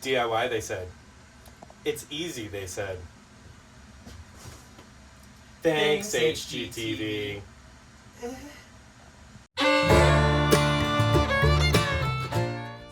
DIY, they said. It's easy, they said. Thanks, HGTV. So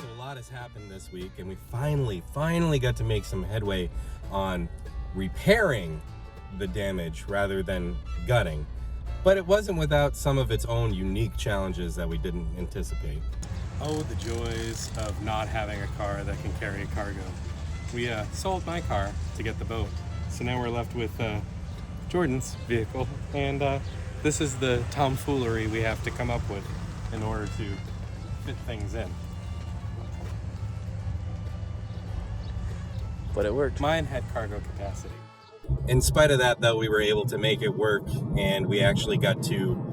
a lot has happened this week, and we finally got to make some headway on repairing the damage rather than gutting. But it wasn't without some of its own unique challenges that we didn't anticipate. Oh, the joys of not having a car that can carry a cargo. We sold my car to get the boat, so now we're left with Jordan's vehicle, and this is the tomfoolery we have to come up with in order to fit things in. But it worked. Mine had cargo capacity. In spite of that, though, we were able to make it work, and we actually got to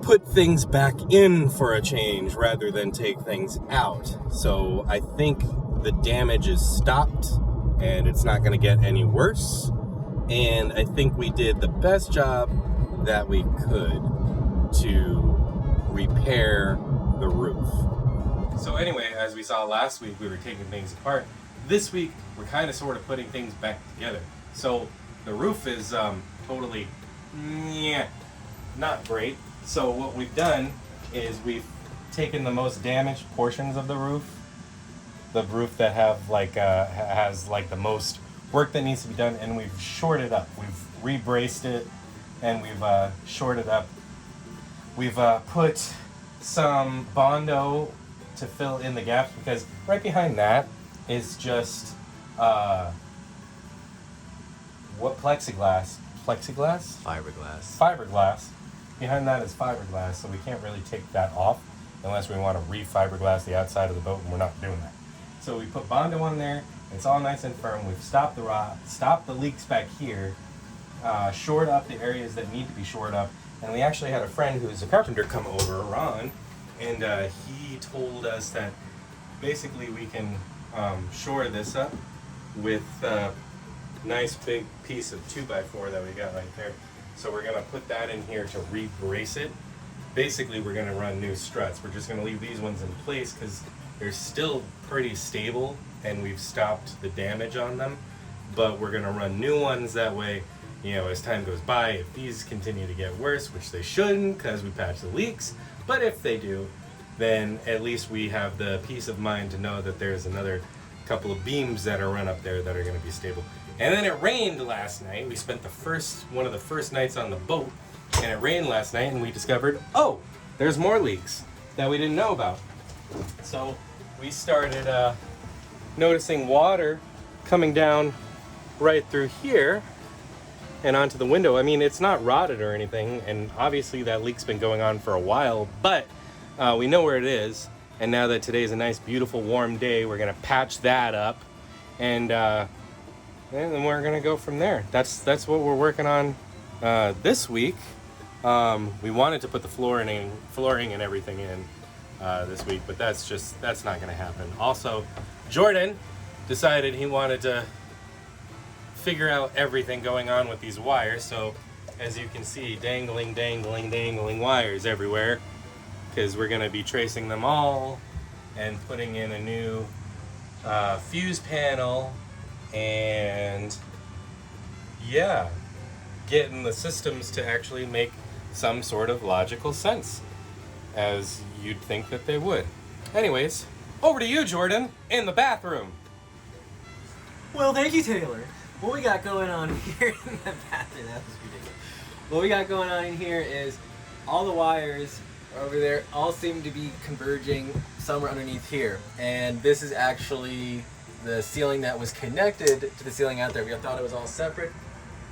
put things back in for a change rather than take things out. So I think the damage is stopped, and it's not going to get any worse. And I think we did the best job that we could to repair the roof. So anyway, as we saw last week, we were taking things apart. This week, we're kind of sort of putting things back together. So the roof is totally not great. So what we've done is we've taken the most damaged portions of the roof that have has the most work that needs to be done, and we've shored it up. We've rebraced it, and we've shored it up. We've put some Bondo to fill in the gaps, because right behind that is just what plexiglass? Fiberglass. Behind that is fiberglass, so we can't really take that off unless we want to re-fiberglass the outside of the boat, and we're not doing that. So we put Bondo on there. It's all nice and firm. We've stopped the rot, stopped the leaks back here, shored up the areas that need to be shored up, and we actually had a friend who's a carpenter come over, Ron, and he told us that basically we can shore this up with a nice big piece of 2x4 that we got right there. So we're going to put that in here to re-brace it. Basically, we're going to run new struts. We're just going to leave these ones in place because they're still pretty stable and we've stopped the damage on them. But we're going to run new ones that way, as time goes by, if these continue to get worse, which they shouldn't because we patched the leaks, but if they do, then at least we have the peace of mind to know that there's another couple of beams that are run up there that are going to be stable. And then it rained last night. We spent one of the first nights on the boat, and it rained last night, and we discovered, oh, there's more leaks that we didn't know about. So we started noticing water coming down right through here and onto the window. I mean, it's not rotted or anything, and obviously that leak's been going on for a while, but we know where it is. And now that today's a nice, beautiful, warm day, we're gonna patch that up, and then we're gonna go from there. That's what we're working on this week. We wanted to put the flooring and everything in this week, but that's not gonna happen. Also, Jordan decided he wanted to figure out everything going on with these wires. So as you can see, dangling wires everywhere, because we're gonna be tracing them all and putting in a new fuse panel, and getting the systems to actually make some sort of logical sense, as you'd think that they would. Anyways, over to you, Jordan, in the bathroom. Well, thank you, Taylor. What we got going on here in the bathroom, that was ridiculous. What we got going on in here is all the wires over there all seem to be converging somewhere underneath here. And this is actually the ceiling that was connected to the ceiling out there. We thought it was all separate.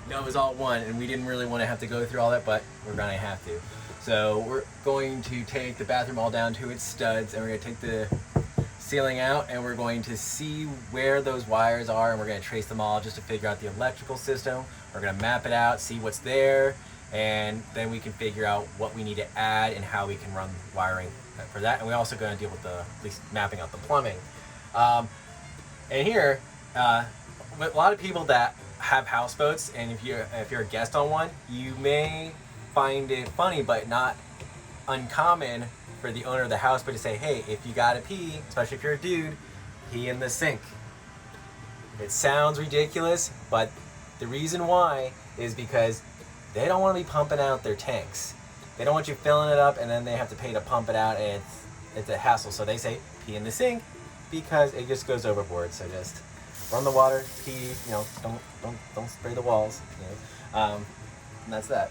No, it was all one, and we didn't really want to have to go through all that, but we're going to have to. So we're going to take the bathroom all down to its studs, and we're going to take the ceiling out, and we're going to see where those wires are, and we're going to trace them all just to figure out the electrical system. We're going to map it out, see what's there, and then we can figure out what we need to add and how we can run wiring for that. And we're also going to deal with at least mapping out the plumbing. And here, with a lot of people that have houseboats, and if you're a guest on one, you may find it funny but not uncommon for the owner of the houseboat to say, hey, if you gotta pee, especially if you're a dude, pee in the sink. It sounds ridiculous, but the reason why is because they don't want to be pumping out their tanks. They don't want you filling it up and then they have to pay to pump it out, and it's a hassle. So they say pee in the sink because it just goes overboard. So just run the water, pee. Don't spray the walls. And that's that.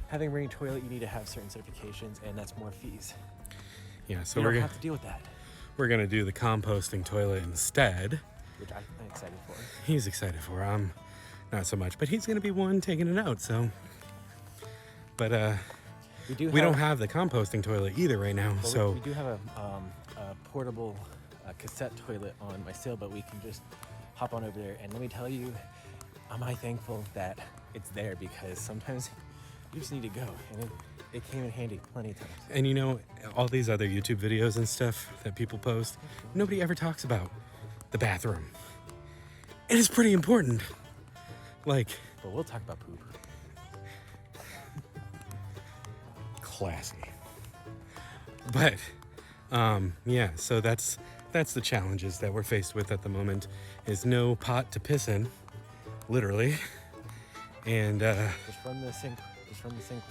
Having a marine toilet, you need to have certain certifications, and that's more fees. Yeah, so you don't have to deal with that. We're gonna do the composting toilet instead. Which I'm excited for. He's excited for. I'm not so much, but he's gonna be one taking it out. So, but we don't have the composting toilet either right now. Well, so we do have a portable cassette toilet on my sailboat. We can just hop on over there, and let me tell you, am I thankful that it's there, because sometimes you just need to go, and it came in handy plenty of times. And you know, all these other YouTube videos and stuff that people post, nobody ever talks about the bathroom. And it's pretty important. Like, but we'll talk about poop. Classy. But yeah, so that's the challenges that we're faced with at the moment, is no pot to piss in, literally. And just run the sink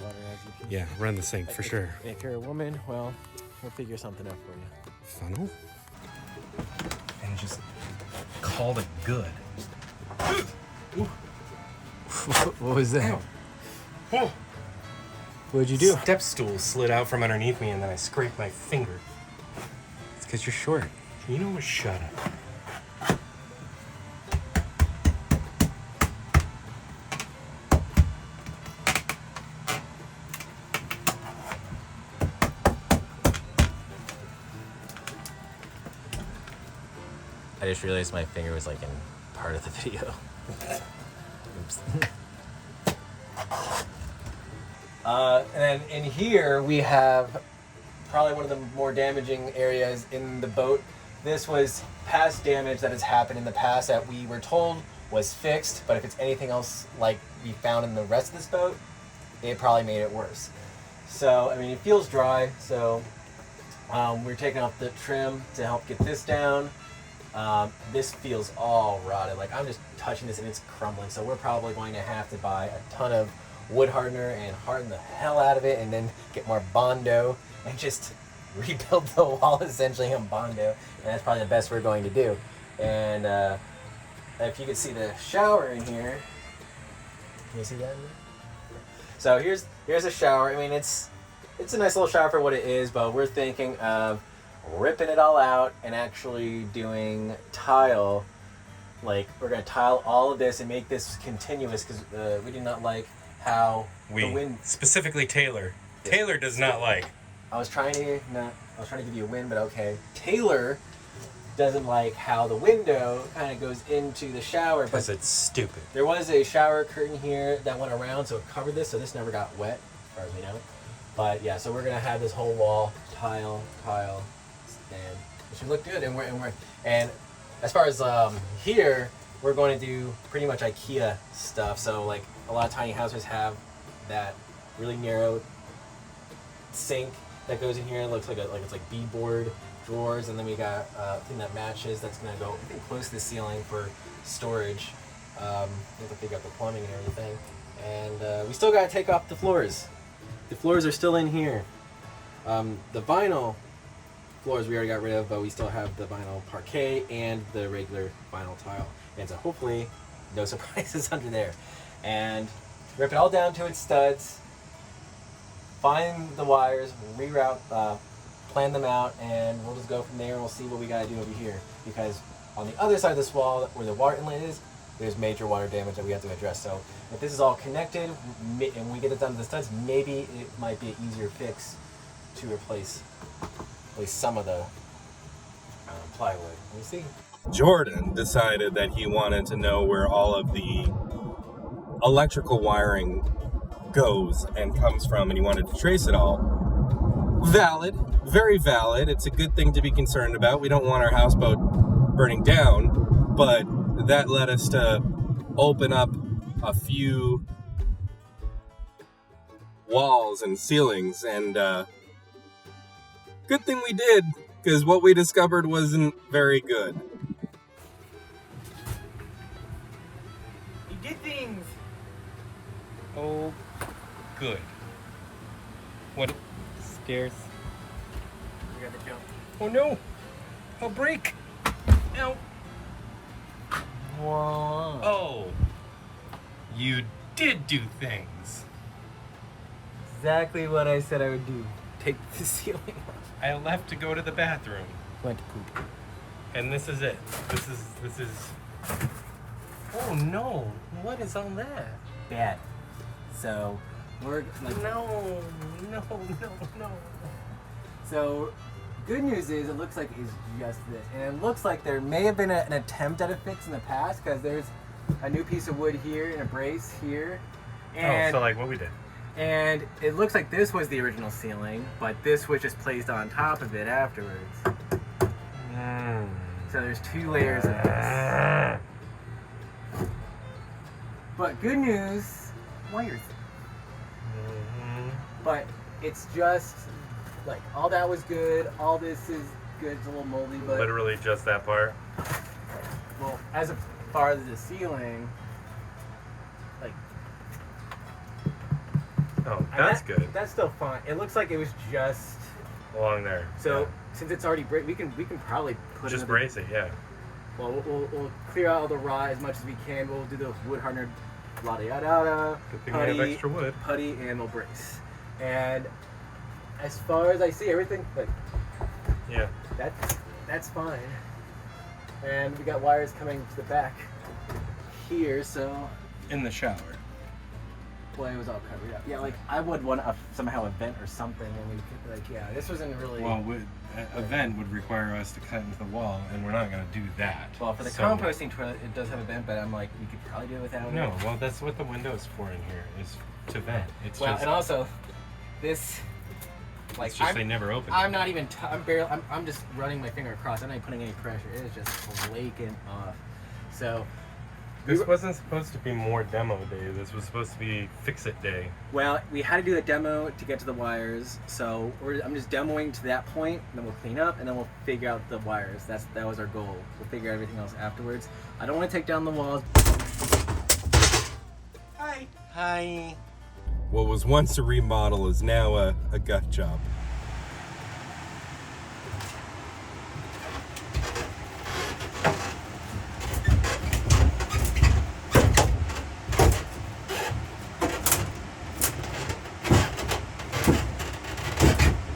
water as you can. Yeah, run the sink for sure. If you're a woman, well, we'll figure something out for you. Funnel? And just called it good. What was that? Oh. What'd you do? Step stool slid out from underneath me and then I scraped my finger. It's because you're short. You know what? Shut up. I just realized my finger was like in part of the video. Oops. And then in here we have probably one of the more damaging areas in the boat. This was past damage that has happened in the past that we were told was fixed, but if it's anything else like we found in the rest of this boat, it probably made it worse. So, I mean, it feels dry, so we're taking off the trim to help get this down. This feels all rotted. Like, I'm just touching this and it's crumbling, so we're probably going to have to buy a ton of wood hardener and harden the hell out of it, and then get more Bondo and just rebuild the wall essentially in Bondo, and that's probably the best we're going to do. And if you can see the shower in here, can you see that in there? So here's a shower. I mean, it's a nice little shower for what it is, but we're thinking of ripping it all out and actually doing tile. Like, we're gonna tile all of this and make this continuous, because we do not like how the wind. Specifically Taylor. Taylor does not like. I was trying to give you a win, but okay. Taylor doesn't like how the window kind of goes into the shower. Because it's stupid. There was a shower curtain here that went around, so it covered this, so this never got wet, as far as we know. But yeah, so we're gonna have this whole wall tile, and it should look good. And as far as here, we're going to do pretty much IKEA stuff. So like a lot of tiny houses have that really narrow sink that goes in here. It looks like it's like beadboard drawers, and then we got a thing that matches that's gonna go, I think, close to the ceiling for storage. We have to figure out the plumbing and everything. And we still gotta take off the floors. The floors are still in here. The vinyl floors we already got rid of, but we still have the vinyl parquet and the regular vinyl tile. And so hopefully no surprises under there. And rip it all down to its studs, find the wires, reroute, plan them out, and we'll just go from there, and we'll see what we gotta do over here. Because on the other side of this wall, where the water inlet is, there's major water damage that we have to address. So if this is all connected and we get it done to the studs, maybe it might be an easier fix to replace at least some of the plywood. Let me see. Jordan decided that he wanted to know where all of the electrical wiring goes and comes from, and he wanted to trace it all. Valid, very valid. It's a good thing to be concerned about. We don't want our houseboat burning down, but that led us to open up a few walls and ceilings, and good thing we did, because what we discovered wasn't very good. Oh, good. What? Stairs. We got the jump. Oh no! I'll break! Ow! Whoa. Oh! You did do things! Exactly what I said I would do. Take the ceiling off. I left to go to the bathroom. Went to poop. And this is it. This is... Oh no! What is on that? Bad. So, we're like... No! So, good news is it looks like it's just this. And it looks like there may have been an attempt at a fix in the past because there's a new piece of wood here and a brace here. And, oh, so like what we did. And it looks like this was the original ceiling, but this was just placed on top of it afterwards. So there's 2 layers of this. But good news, wires. But it's just like all that was good. All this is good. It's a little moldy, but Literally just that part. well, as far as the ceiling, like Oh, that's good. That's still fine. It looks like it was just Along there. so. Since it's already we can probably put Just another, brace it, yeah. Well, we'll clear out all the rot as much as we can. We'll do the wood hardener, yada yada. Good thing we have extra wood. Putty, and we'll brace. And as far as I see, everything like Yeah. that's fine. And we got wires coming to the back here, so In the shower. well, it was all covered up. Yeah, like I would want somehow a vent or something, and we could like yeah, this wasn't really. Well, a vent would require us to cut into the wall, and we're not going to do that. Well, for the composting toilet, it does have a vent, but I'm like, we could probably do it without it. No, well, that's what the window's for in here, is to vent. It's Well, just, and also, this, like, it's just they never open I'm it. not even, I'm just running my finger across. I'm not putting any pressure. It is just flaking off. So, This wasn't supposed to be more demo day. This was supposed to be fix-it day. well, we had to do a demo to get to the wires. So, I'm just demoing to that point, and then we'll clean up, and then we'll figure out the wires. That was our goal. We'll figure out everything else afterwards. I don't want to take down the walls. Hi. Hi. What was once a remodel is now a gut job.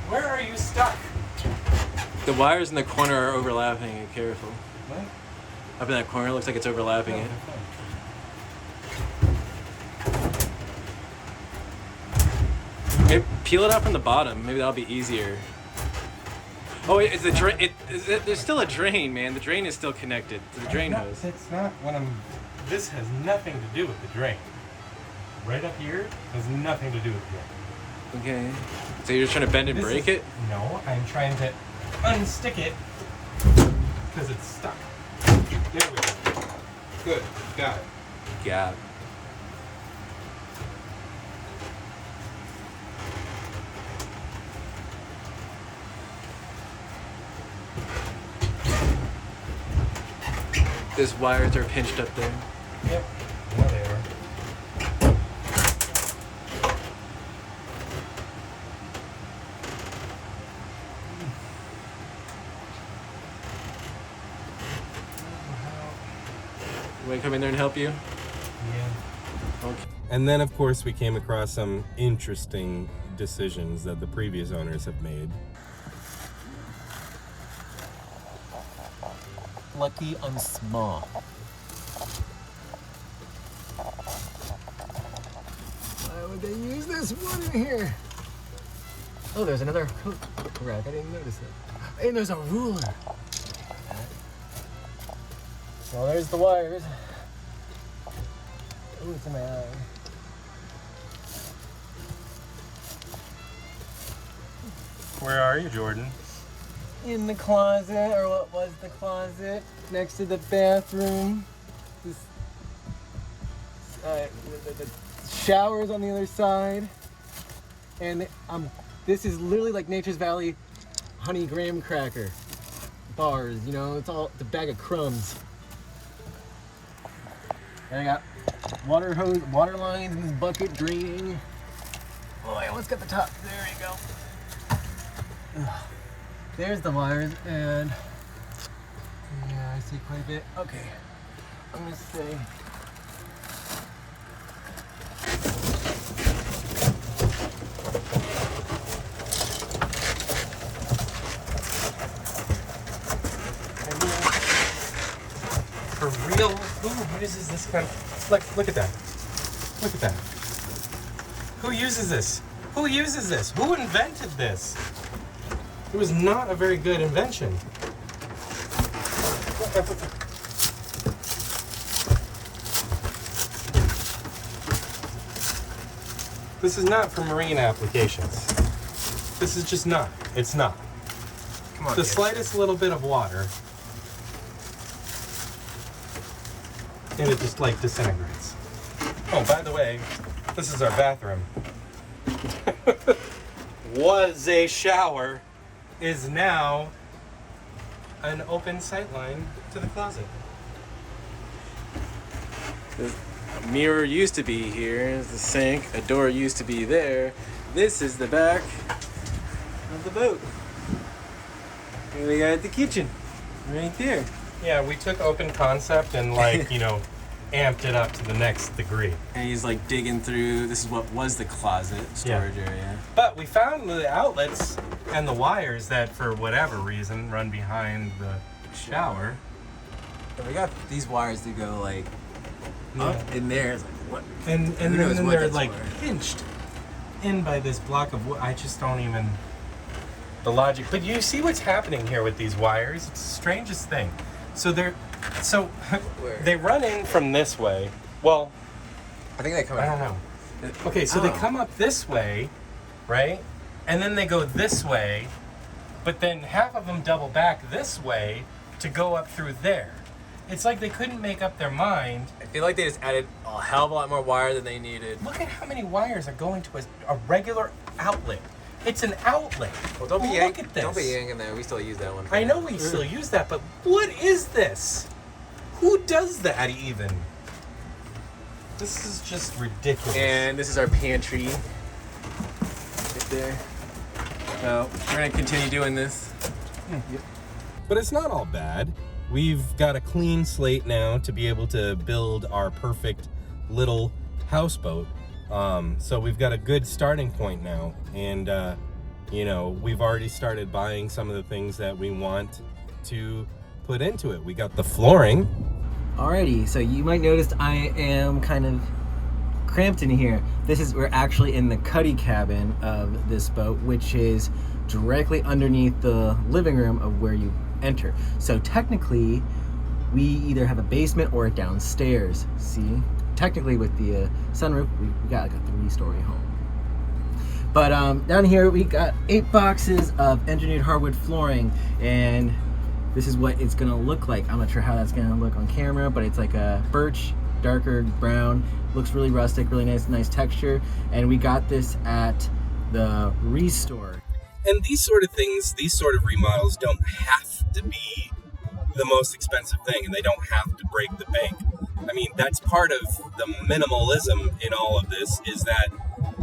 Where are you stuck? The wires in the corner are overlapping. Be careful. What? Up in that corner, it looks like it's overlapping it. Maybe peel it out from the bottom. Maybe that'll be easier. Oh, wait, is the drain? There's still a drain, man. The drain is still connected to the drain hose. It's not what I'm. This has nothing to do with the drain. Right up here has nothing to do with the drain. Okay. So you're just trying to bend and This break is- it? No, I'm trying to unstick it because it's stuck. There we go. Good, got it. Yeah. These wires are pinched up there. Yep. Whatever. Want me to come in there and help you? Yeah. Okay. And then, of course, we came across some interesting decisions that the previous owners have made. Lucky I'm small. Why would they use this one in here? Oh, there's another coat rack. I didn't notice it. And there's a ruler. Well, there's the wires. Ooh, it's in my eye. Where are you, Jordan? In the closet, or what was the closet, next to the bathroom. This, the shower's on the other side. And this is literally like Nature's Valley honey graham cracker bars, you know, it's a bag of crumbs. And I got water hose, water lines in this bucket draining. Oh, I almost got the top. There you go. Ugh. There's the wires, and yeah, I see quite a bit. Okay, I'm gonna say. For real? Who uses this kind of... Look at that. Look at that. Who uses this? Who uses this? Who invented this? It was not a very good invention. This is not for marine applications. This is just not. It's not. Come on, The slightest little bit of water and it just like disintegrates. Oh, by the way, this is our bathroom. Was a shower, is now an open sight line to the closet. The mirror used to be here, the sink, a door used to be there. This is the back of the boat. And we got the kitchen right there. Yeah, we took open concept and like, amped it up to the next degree. And he's like digging through, this is what was the closet storage area. But we found the outlets and the wires that for whatever reason run behind the shower. And we got these wires to go like up in there. It's like, what? And Who knows then what they're that's like for. pinched in by this block of wood. I just don't even... The logic. But you see what's happening here with these wires? It's the strangest thing. They run in from this way. Well, I think they come I out. don't know. Okay, so they come up this way, right? And then they go this way, but then half of them double back this way to go up through there. It's like they couldn't make up their mind. I feel like they just added a hell of a lot more wire than they needed. Look at how many wires are going to a regular outlet. It's an outlet. Well, don't be Look at this. Don't be yanking that. We still use that one. I know we still use that, but what is this? Who does that even? This is just ridiculous. And this is our pantry. Right there. So we're gonna continue doing this. Yep. But it's not all bad. We've got a clean slate now to be able to build our perfect little houseboat. So we've got a good starting point now, and we've already started buying some of the things that we want to put into it. We got the flooring. Alrighty, so you might notice I am kind of cramped in here. We're actually in the cuddy cabin of this boat, which is directly underneath the living room of where you enter. So technically, we either have a basement or a downstairs. See? Technically, with the sunroof, we got like a 3-story home. But down here, we got 8 boxes of engineered hardwood flooring, and this is what it's gonna look like. I'm not sure how that's gonna look on camera, but it's like a birch, darker brown. Looks really rustic, really nice texture. And we got this at the Restore. And these sort of things, these sort of remodels don't have to be the most expensive thing, and they don't have to break the bank. I mean, that's part of the minimalism in all of this, is that,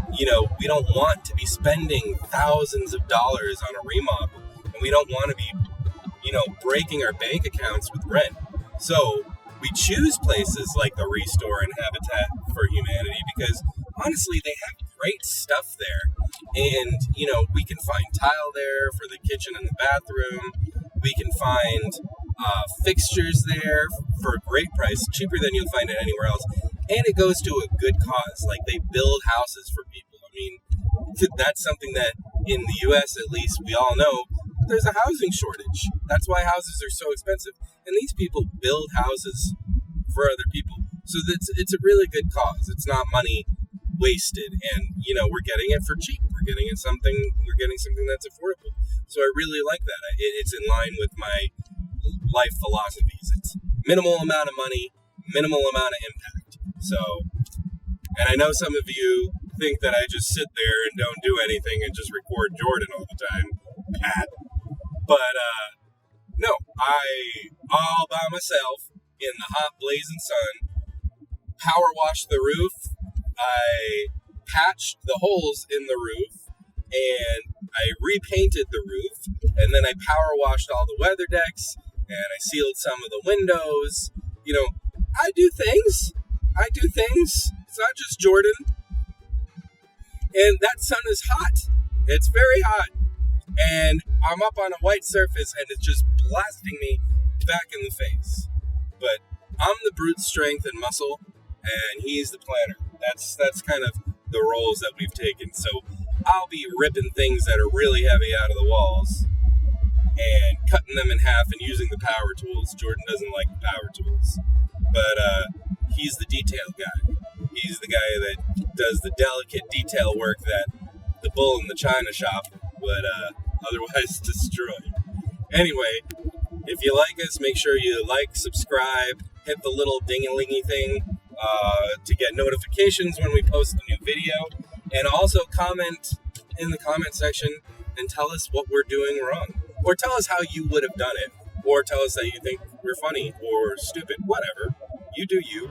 we don't want to be spending thousands of dollars on a remodel, and we don't want to be, breaking our bank accounts with rent. So we choose places like the Restore and Habitat for Humanity because, honestly, they have great stuff there. And, we can find tile there for the kitchen and the bathroom. We can find fixtures there for a great price, cheaper than you'll find it anywhere else. And it goes to a good cause. Like, they build houses for people. I mean, that's something that in the U.S., at least, we all know, there's a housing shortage. That's why houses are so expensive. And these people build houses for other people. So it's a really good cause. It's not money wasted. And, we're getting it for cheap. We're getting something that's affordable. So I really like that. It's in line with my life philosophies. It's minimal amount of money, minimal amount of impact. So, and I know some of you think that I just sit there and don't do anything and just record Jordan all the time, Pat. But, no, I, all by myself, in the hot blazing sun, power washed the roof. I patched the holes in the roof, and I repainted the roof, and then I power washed all the weather decks, and I sealed some of the windows. You know, I do things. It's not just Jordan. And that sun is hot. It's very hot. And I'm up on a white surface, and it's just blasting me back in the face. But I'm the brute strength and muscle, and he's the planner. That's kind of the roles that we've taken. So I'll be ripping things that are really heavy out of the walls and cutting them in half and using the power tools. Jordan doesn't like the power tools, but he's the detail guy. He's the guy that does the delicate detail work that the bull in the china shop would otherwise destroy. Anyway, if you like us, make sure you like, subscribe, hit the little ding-a-lingy thing to get notifications when we post a new video, and also comment in the comment section and tell us what we're doing wrong, or tell us how you would have done it, or tell us that you think we're funny or stupid, whatever. You do you.